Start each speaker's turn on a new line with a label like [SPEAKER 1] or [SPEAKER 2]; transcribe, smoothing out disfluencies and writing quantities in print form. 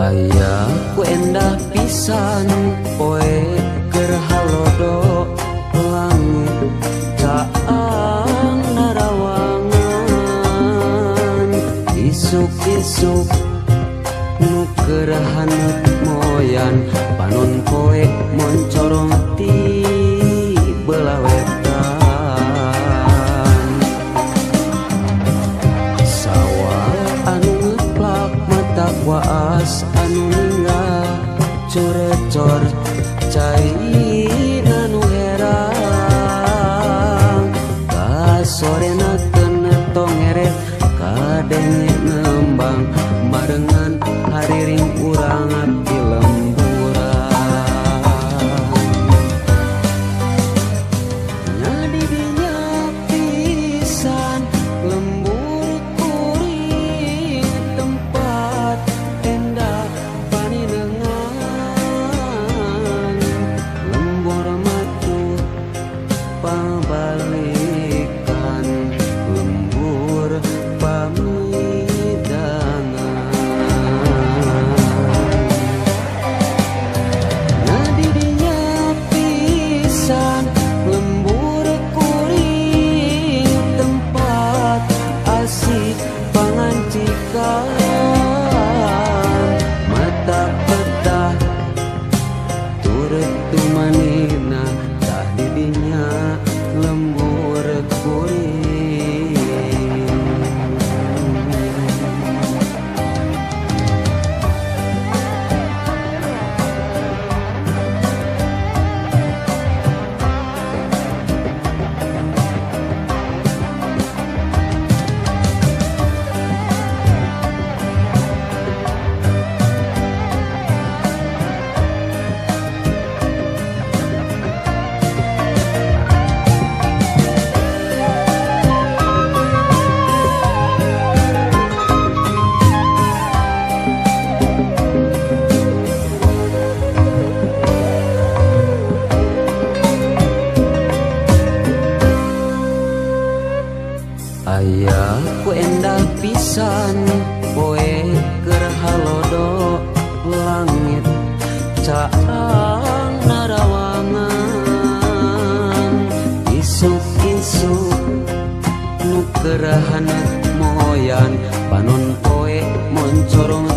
[SPEAKER 1] Aya ku endah pisan poe keur halodo langit caang narawangan isuk-isuk nu keur haneut moyan panon poe moncorong ti belah wetan sawah anu ngeplak mata waas anu ninggah corecor cai nanu herang kasorena kenetong eret kadenge nembang marengan hariring urang abdi lemburan nyadi dinya pisan lembur kuring tempat endah paninengan lembur matu pabalikan lembur pamidangan nadi dinya pisan lembur kuring tempat asik pangancikan mata petah turut tumanina tah didinya lembur kuring aya ku endah pisan poe keur halodo langit caang narawangan isuk-isuk nu keur haneut moyan panon poe moncorong